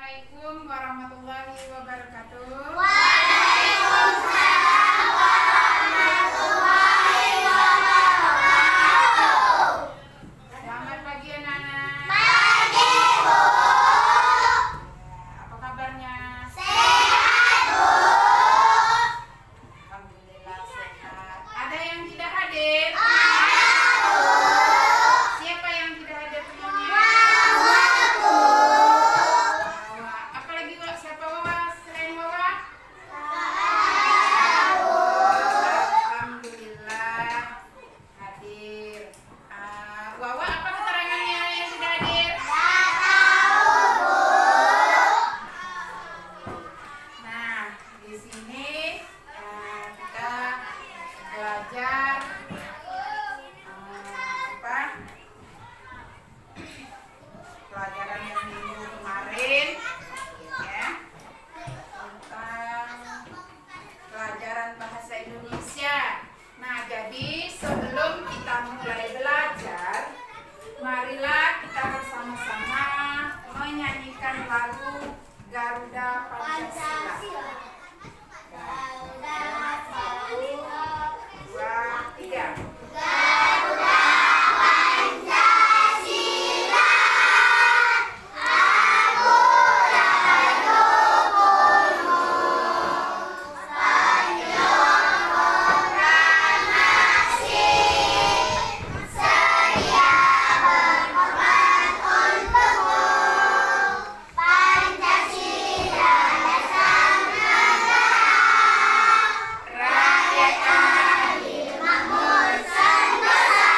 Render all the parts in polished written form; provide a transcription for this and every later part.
Assalamualaikum warahmatullahi wabarakatuh. Waalaikumsalam warahmatullahi wabarakatuh. Selamat pagi anak-anak. Pagi, Bu. Apa kabarnya? Sehat, Bu. Alhamdulillah sehat. Ada yang tidak hadir? Ada, Bu. Siapa yang tidak hadir temannya? Wawa, Bu. Wawa. Apalagi siapa Wawa selain Wawa? Alhamdulillah hadir. Wawa, apa keterangannya yang tidak hadir? Nggak tahu, Bu. Nah, di sini kita belajar apa? Pelajaran yang minggu kemarin, ya, tentang pelajaran bahasa Indonesia. Nah, jadi sebelum kita mulai belajar, marilah kita bersama-sama menyanyikan lagu Garuda Pancasila. Dua, tiga. Garuda Pancasila, Pancasila dasar rakyat adil makmur sentosa,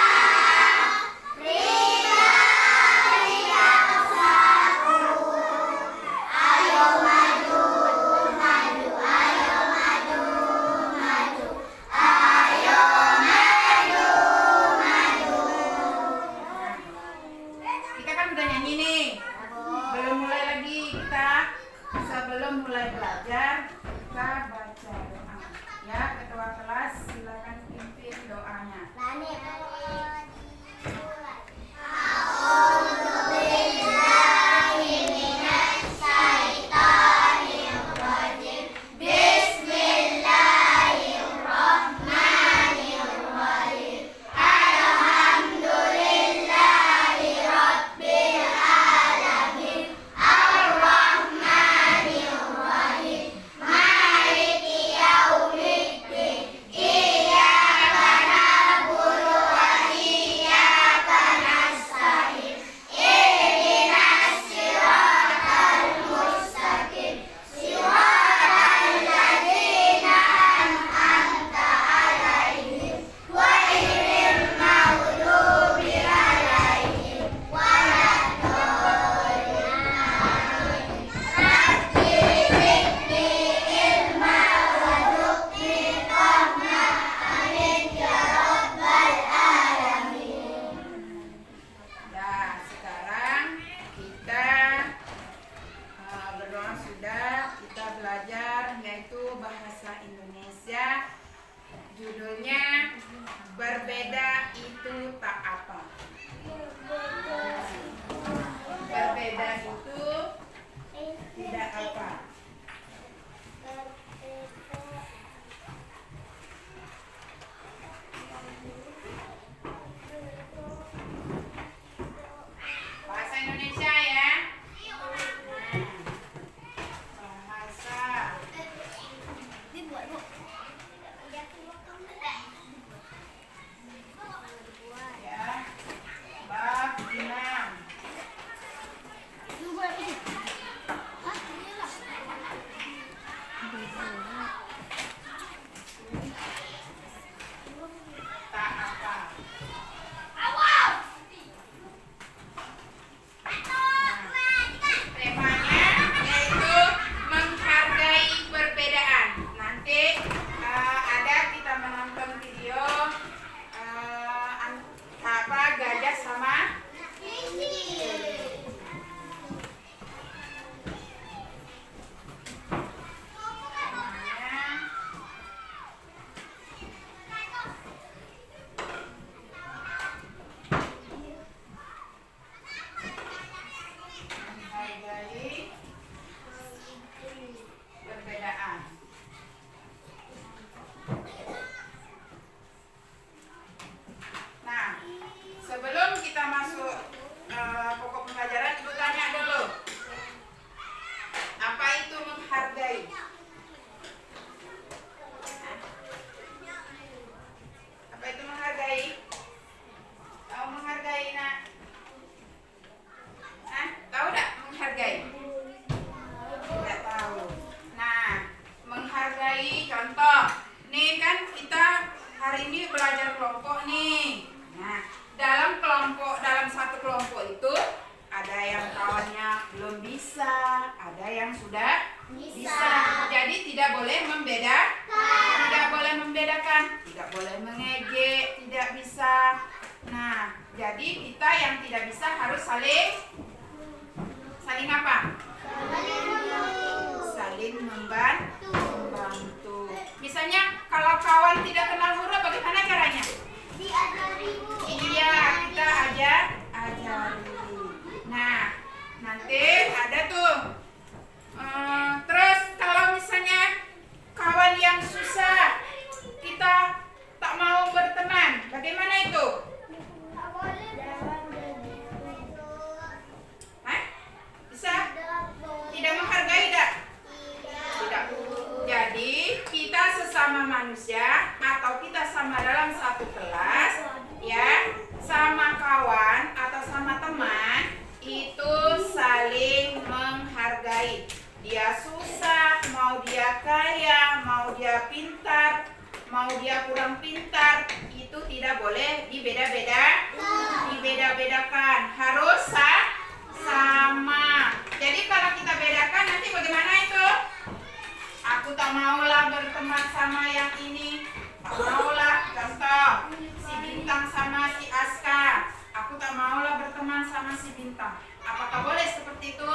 berilah bersatu, ayo maju, maju, ayo maju, maju, ayo maju, maju. Kita kan udah nyanyi nih. Belum mulai lagi kita. Sebelum mulai belajar, kita baca doa. Ya, ketua kelas silakan pimpin doanya. Bismillahirrahmanirrahim. Alhamdulillahirabbil alamin. Arrahmanirrahim. Maliki yaumiddin. Iyyaka na'budu ada yang sudah bisa. Jadi tidak boleh membedakan, tidak boleh mengejek, tidak bisa. Nah, jadi kita yang tidak bisa harus saling apa? Saling membantu. Misalnya kalau kawan tidak kenal huruf, bagaimana caranya? Iya, kita ajari. Nah, nanti ada tuh. Terus kalau misalnya kawan yang susah, kita tak mau berteman, bagaimana itu? Hah? Bisa? Tidak menghargai tak? Tidak. Jadi kita sesama manusia atau kita sama dalam satu kelas, ya, sama kawan atau sama teman itu saling menghargai. Dia susah, mau dia kaya, mau dia pintar, mau dia kurang pintar, itu tidak boleh dibeda-bedakan. Harus sama. Jadi kalau kita bedakan nanti bagaimana itu? Aku tak maulah berteman sama yang ini. Tak maulah, contoh, si Bintang sama si Aska. Aku tak maulah berteman sama si Bintang. Apakah boleh seperti itu?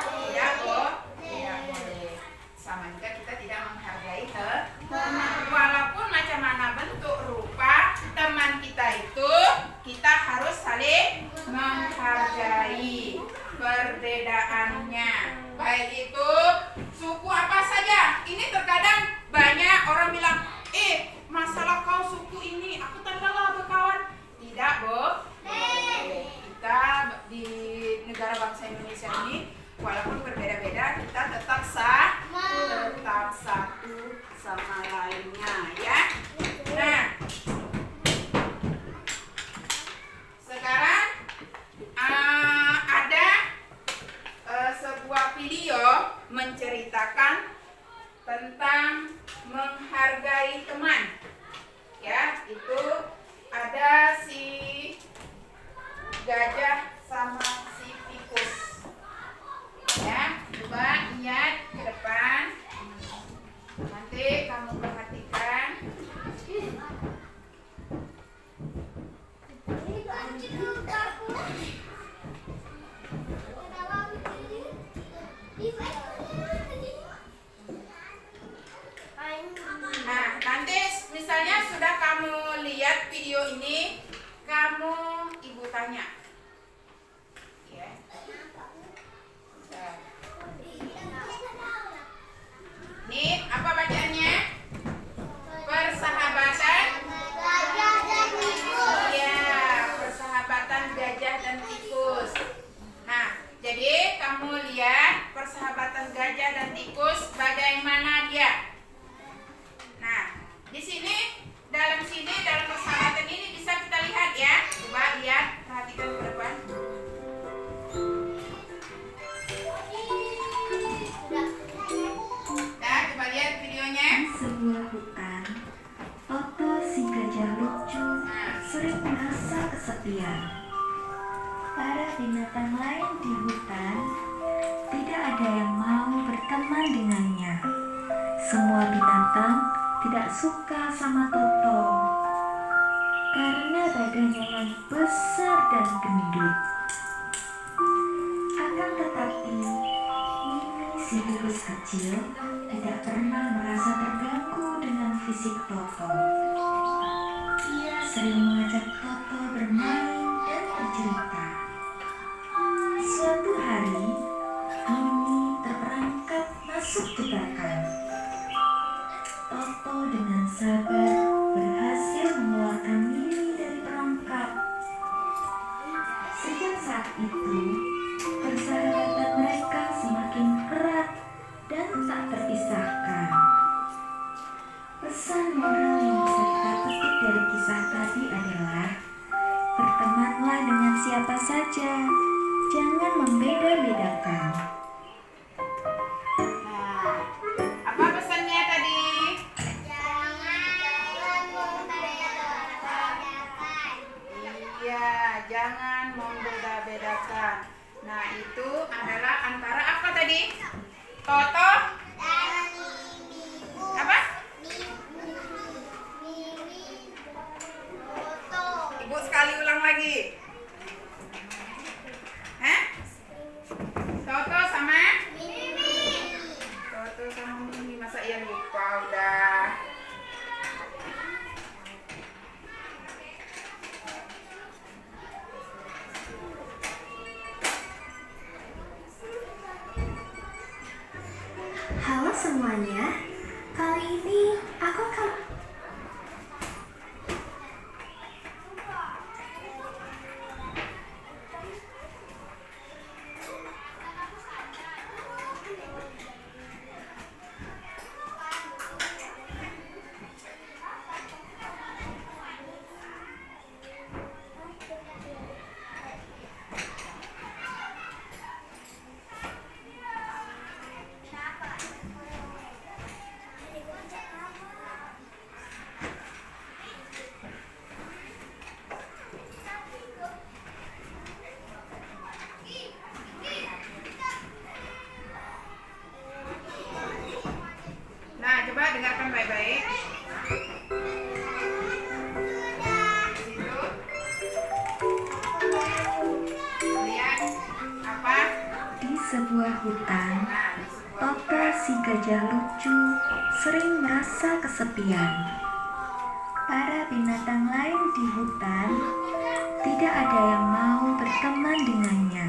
Tidak boleh. Sama juga kita tidak menghargai teman. Walaupun macam mana bentuk rupa teman kita itu, kita harus saling menghargai perbedaannya. Baik itu suku apa saja. Ini terkadang banyak orang bilang, masalah kau suku ini, aku tak rela berkawan. Tidak boleh. Kita di negara bangsa Indonesia ini, walaupun berbeda-beda, kita tetap satu sama lainnya, ya. Nah, sekarang ada sebuah video menceritakan tentang menghargai teman. Ya, itu ada si gajah sama si tikus. Ya, coba lihat ke depan. Nanti kamu perhatikan. Nah, nanti misalnya sudah kamu lihat video ini, kamu ibu tanya. Ya. Ini apa bacaannya? Persahabatan Gajah dan tikus. Iya, persahabatan gajah dan tikus. Nah, jadi kamu lihat persahabatan gajah dan tikus bagaimana dia. Nah, di sini, dalam persahabatan ini bisa kita lihat ya. Coba lihat, perhatikan ke depan. Nah, coba lihat videonya. Sebuah hutan, Toto si gajah lucu sering merasa kesepian. Para binatang lain di hutan tidak ada yang mau berteman dengannya. Semua binatang tidak suka sama Toto karena badannya yang besar dan gendut. Akan tetapi, Mimi si tikus kecil tidak pernah merasa terganggu dengan fisik Toto. Ia sering mengajak Toto bermain dan bercerita. Suatu hari, Mimi terperangkap masuk jebakan. Toto dengan sabar berhasil mengeluarkan Mimi dari perangkap. Sejak saat itu, persahabatan mereka semakin erat dan tak terpisahkan. Pesan moral yang bisa kita petik dari kisah tadi adalah bertemanlah dengan siapa saja, jangan membeda-bedakan. Nah, apa pesannya tadi? lagi? Toto. Apa? Ibu sekali ulang lagi. Hah? Toto sama? Toto sama Mimi. Masa Ian lupa udah? Halo semuanya, kali ini aku akan Nah, coba dengarkan baik-baik. Lihat apa? di sebuah hutan. Toto si gajah lucu sering merasa kesepian. Para binatang lain di hutan tidak ada yang mau berteman dengannya.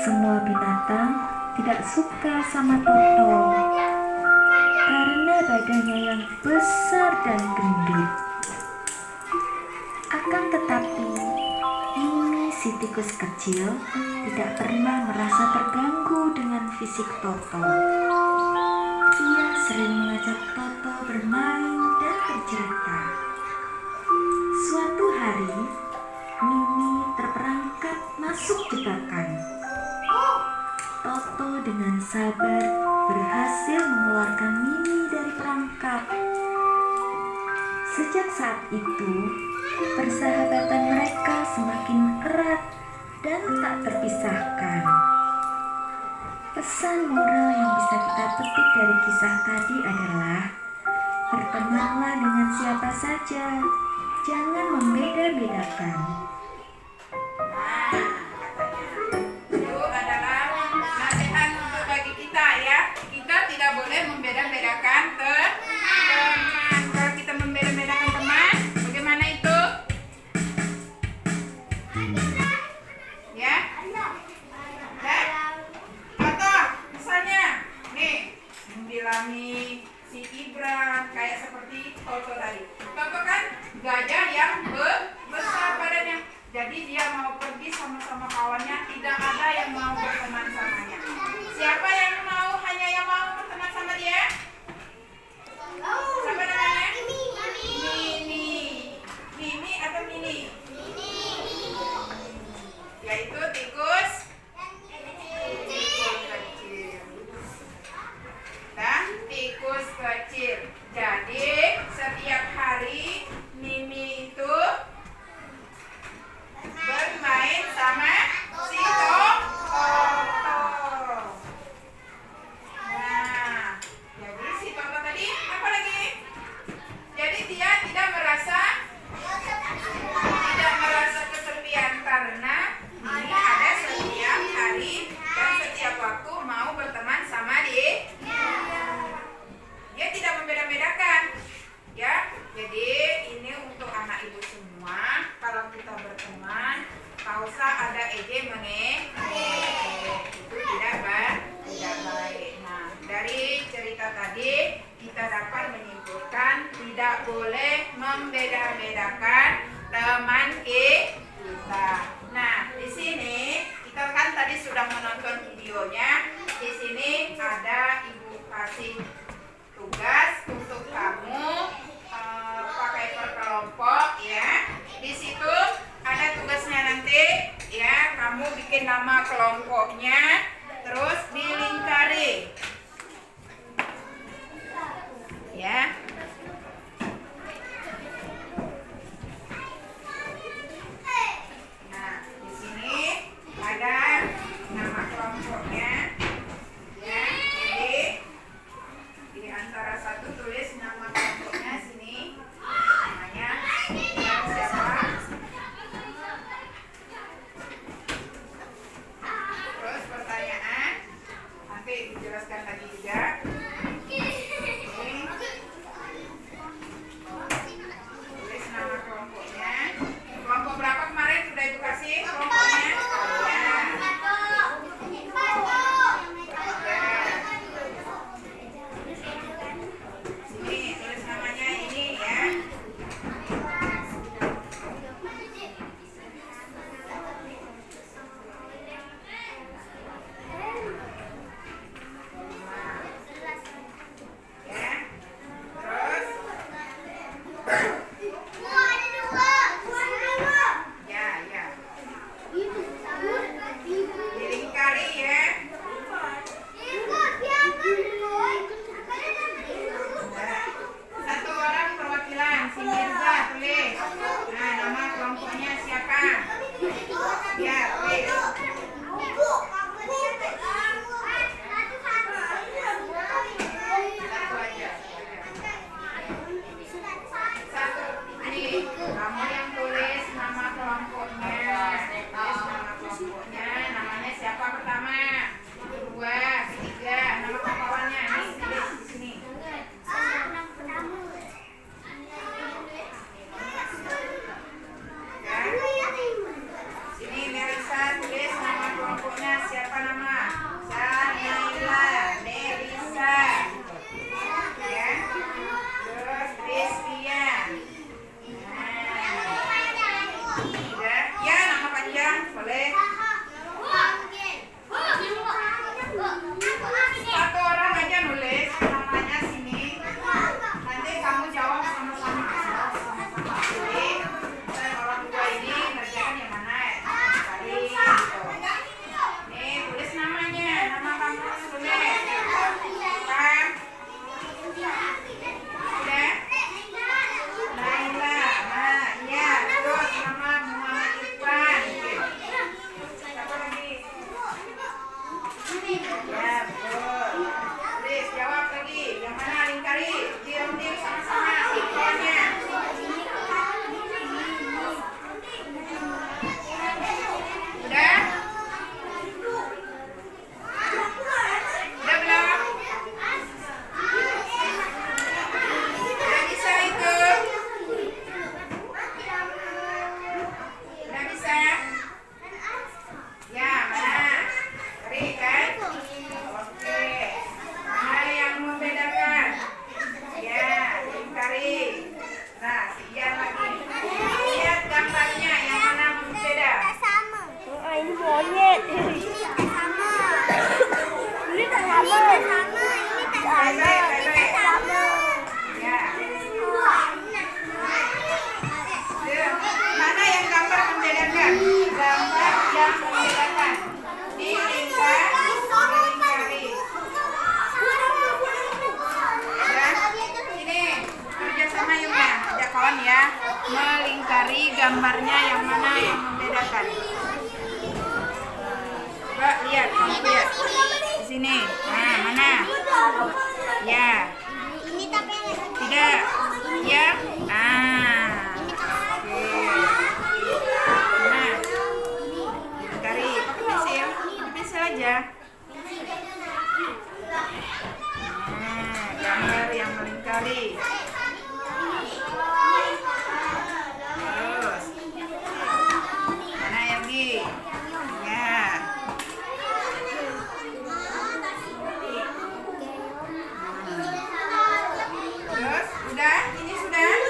Semua binatang tidak suka sama Toto karena badannya yang besar dan gendut. Akan tetapi, Mimi si tikus kecil tidak pernah merasa terganggu dengan fisik Toto. Ia sering mengajak Toto bermain dan bercerita. Suatu hari, Mimi terperangkap masuk jebakan. Toto dengan sabar berhasil mengeluarkan Mimi dari perangkap. Sejak saat itu, persahabatan mereka semakin erat dan tak terpisahkan. Pesan moral yang bisa kita petik dari kisah tadi adalah bertemanlah dengan siapa saja, jangan membeda-bedakan. Itu adalah nasihat untuk bagi kita ya. Kita tidak boleh membeda-bedakan teman. Kalau kita membeda-bedakan teman, bagaimana itu? Ya? Contoh, misalnya, nih, membilami si Ibran kayak seperti Toto tadi. Toto kan gajah yang besar badannya. Jadi dia mau pergi sama-sama kawannya, tidak ada yang mau berteman samanya. Siapa yang mau, hanya yang mau berteman sama dia? Siapa namanya? Mini. Mini atau Mini? Yaitu tikus kecil. Dan tikus kecil. Jadi setiap hari Mimi itu bermain sama si Toto. Nah, jadi si Toto tadi apa lagi? Jadi dia tidak merasa kesepian karena ini ada setiap hari dan setiap waktu mau berteman sama dia. Dia tidak membeda-bedakan. Ya, jadi ini untuk anak ibu semua. Kalau kita berteman, tak usah ada ejek meneh. Itu tidak baik. Nah, dari cerita tadi kita dapat menyimpulkan tidak boleh membeda-bedakan teman kita. Nah, di sini kita kan tadi sudah menonton videonya. Di sini ada ibu kasih tugas untuk kamu pakai per kelompok ya. Di situ ada tugasnya nanti ya, kamu bikin nama kelompoknya terus dilingkari ya. Nah, di sini ada nama kelompoknya. dijelaskan lagi juga. Tulis nama kelompoknya. Kelompok berapa kemarin sudah Ibu kasih kelompoknya? Sini tulis namanya ini ya. Satu orang perwakilan, si Mirza tulis. Nah, nama kelompoknya siapa? Ya, tulis. Satu aja. Satu. Ini kamu yang tulis nama kelompoknya. Tulis nama kelompoknya. Namanya siapa pertama? Kedua, ketiga. Nama kawannya. Nih, tulis di sini. Sini Melisa tulis nama kelompoknya siapa nama? Naila, Melisa, ya. Terus Rizkian. Udah, ya nama panjang boleh. Satu orang aja nulis namanya sini. Nanti kamu jawab sama-sama. Jadi orang tua ini ngerjakan yang mana? Cari gitu. Nih tulis namanya, nama kamu tulis. Apa? Udah? Naila. Nah, iya. Terus nama Muhammad Irfan. Siapa lagi? Ya, betul. Tulis, jawab lagi. Yang mana lingkari? Diam-diam sama-sama. Semuanya. Udah? Udah belum? Udah bisa itu? Udah bisa? Ya, mana? Cari kan? Oke. Mana yang membedakan? Ya, lingkari. Nah, sekian lagi. Lihat gambarnya yang mana berbeda. Ini monyet. Sama. Ini tak sama. Ini tak sama. Ini tak sama. Ya. Mana yang gambar membedakan? Gambar yang membedakan. Dilingkar, dilingkari. Ya. Sini, kerjasama yuk ya. Ajak kawan ya. Melingkari gambarnya yang mana yang membedakan. Coba lihat, kamu lihat. Di sini. Nah, mana? Ya. Ini tapi Tidak. Ya. Ah. Oke. Nah. Lingkari. Pakai pensil. Pakai pensil aja. Nah, gambar yang melingkari. Terus. Mana lagi? Ya. Terus, udah? Ini sudah?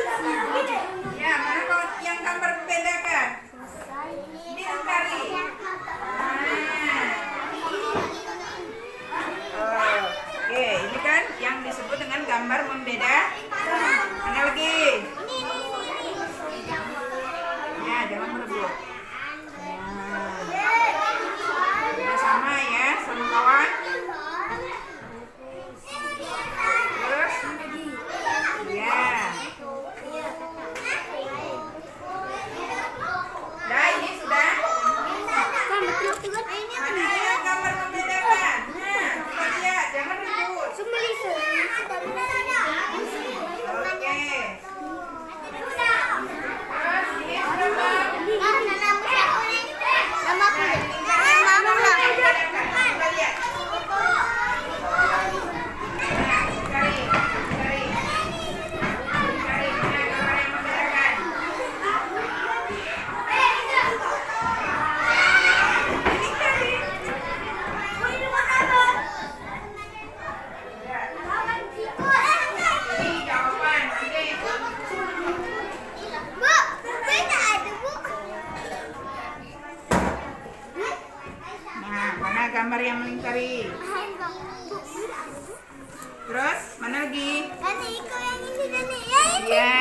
Terus mana lagi? Dani, kau yang ini Dani. Ya ini. Ya.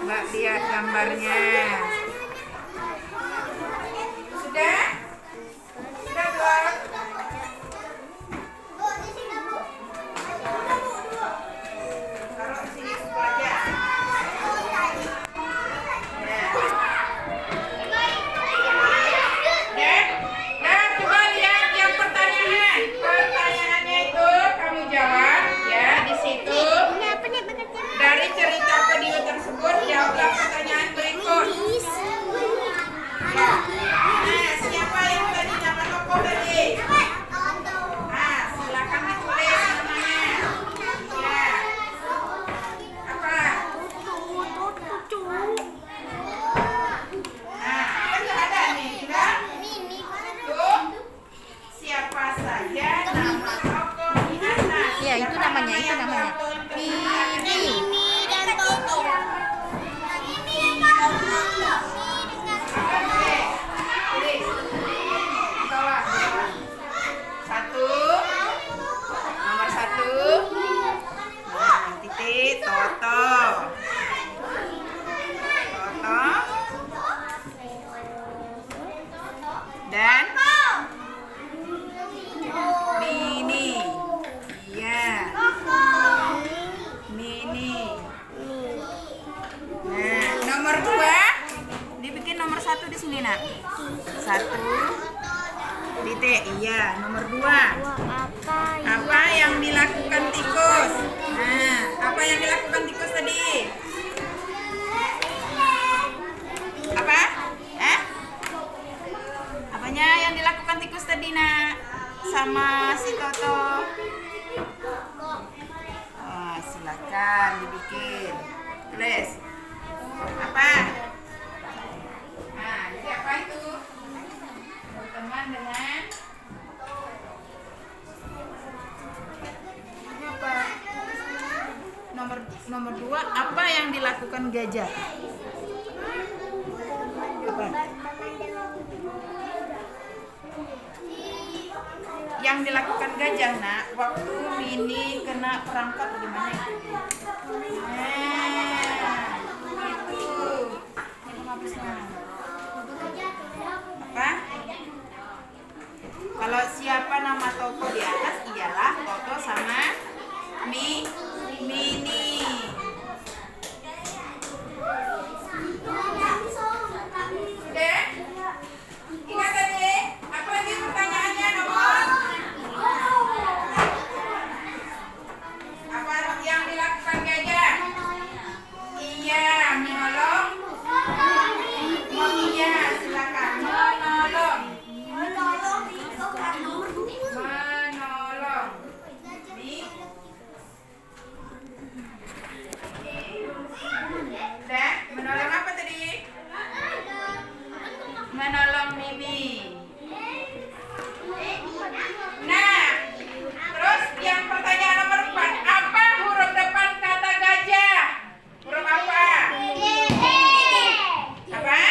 Mbak lihat gambarnya. Sudah? Sudah belum? Taruh di sini buku aja. Dan coba lihat yang pertanyaan. Pertanyaannya itu kamu jawab ya di situ. Ini apa nih bekerja? Dari cerita video tersebut jawablah pertanyaan berikut. Nah, siapa yang tadi nama tokoh tadi? Nah, silakan ditulis namanya. Ya. Apa? Nah, kan nggak ada nih, kan? Tuh, siapa saja nama tokoh di atas? Iya, itu Siapa namanya, nama itu yang namanya. beraturan kebenaran ini? Mimi dan Toto. Oke, tulis. Di bawah. Satu. Nomor 1. Nah, titik Toto. Toto. Dan Mini. Iya. Mini. Nah, nomor 2 dibikin nomor 1 di sini nak. 1 titik. Iya, nomor 2. Apa yang dilakukan tikus? Nah, apa yang dilakukan tikus tadi? Apa? Apanya yang dilakukan tikus tadi nak? Sama si Toto. Oh, silakan dibikin. Tulis. Apa? Nah, jadi apa itu? Berteman dengan ini apa? Nomor 2, apa yang dilakukan gajah? Apa? Yang dilakukan gajah nak waktu Mini kena perangkap gimana itu? Itu. Ini penghabisnya. Apa? Kalau siapa nama Toto di atas ialah Toto sama Mini. Sudah? Ingat tadi? Apa lagi pertanyaannya nomor? Apa yang dilakukan gajah? Iya, menolong. Iya, silakan menolong. Menolong. Udah, menolong apa tadi? Menolong Mimi. Nah, terus yang pertanyaan nomor 4, apa huruf depan kata gajah? Huruf apa? Apa?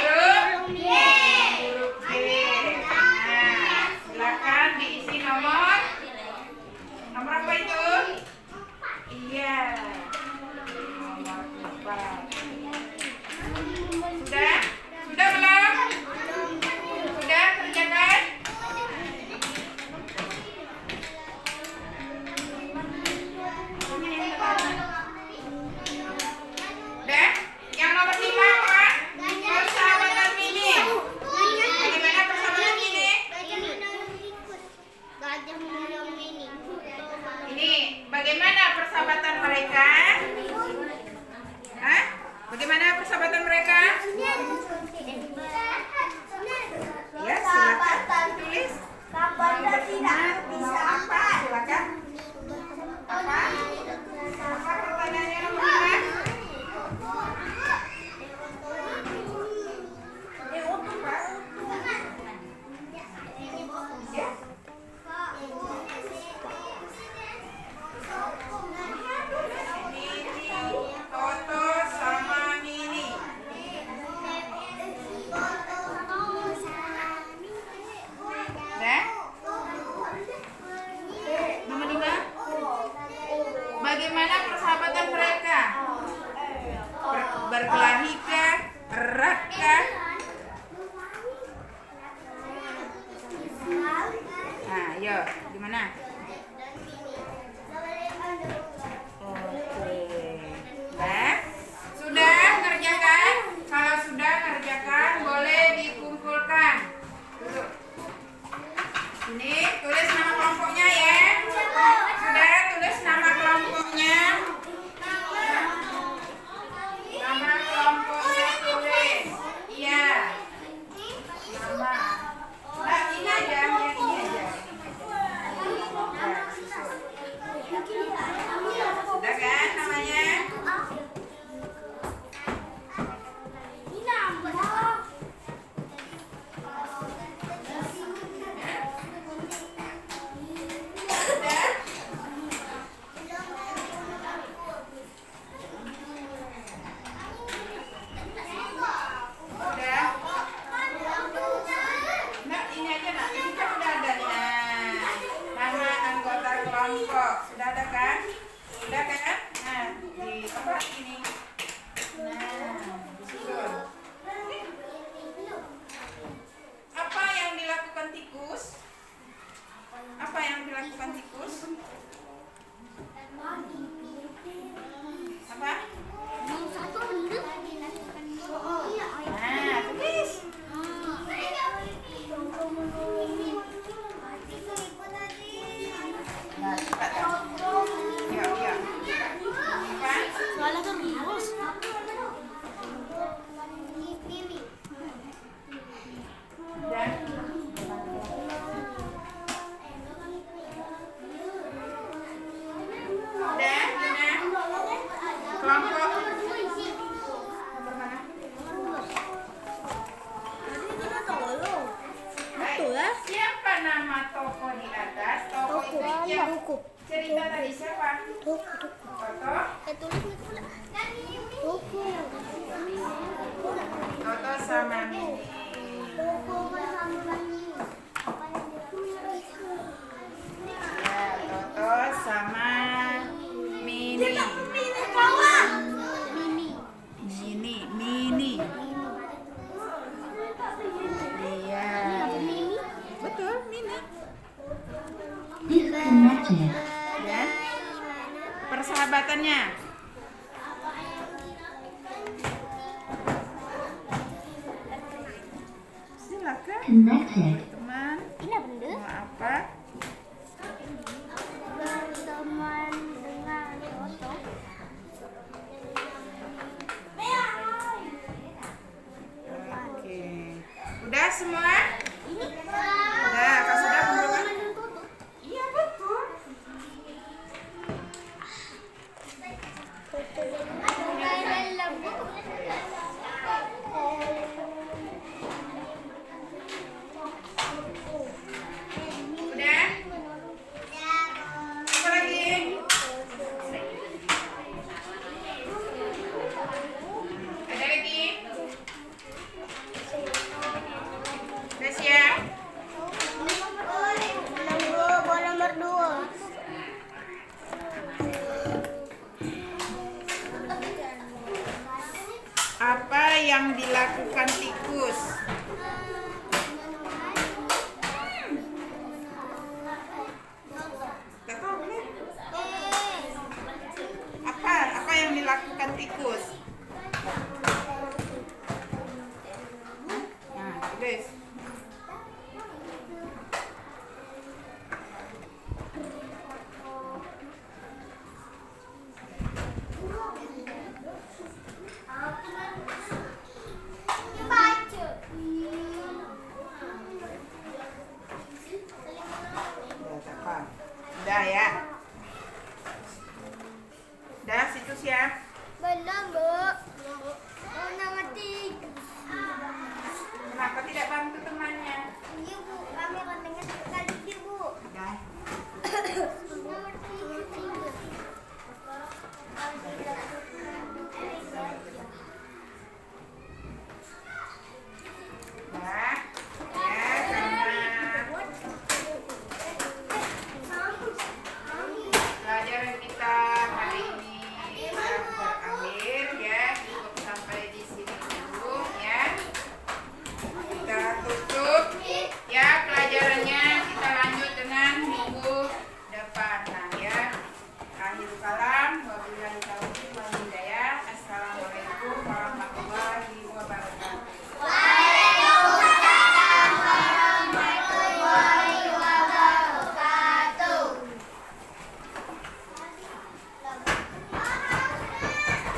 Huruf G. Nah, silakan diisi nomor apa itu? Iya. Nomor 4. Sudah? Sudah belum? Sudah kerjakan? Udah? Yang nomor 5 apa? Persahabatan Mini. Bagaimana persahabatan Mini? Ini bagaimana persahabatan mereka? Hah? Bagaimana persahabatan mereka? Ya, silakan tulis. Mau apa? Silakan. Apa? Apa pertanyaannya nomor 5? Ya. Toto sama Mini. Udah? Ayo, gimana? Oke. Nah, sudah ngerjakan? Kalau sudah ngerjakan, boleh dikumpulkan. Duduk. Ini tulis nama kelompoknya ya. Sudah tulis nama kelompoknya. Nama kelompoknya tulis. Iya. Nama. Nah, ini aja, yang ini aja. Sudah kan namanya? Sudah? Sudah? Nah, ini aja nak. Ini kan udah ada nih. Nah, nama anggota kelompok. Sudah ada kan? Sudah kan? Nah, di tempat ini. Nah, disusun. Apa yang dilakukan tikus? Apa yang dilakukan tikus? Apa? Nah, tulis. Nah, cepat dah. Yuk, yuk. Apa? Dan udah, Gina. Kelompok nomor mana? Baik. Siapa nama toko di atas? Toko itu yang cerita tadi siapa? Toto? Toto sama Mini. Ya, Toto sama Mini. Mini. Iya. Betul, Mini. Disconnected. Ya. Persahabatannya. Silakan. Connected.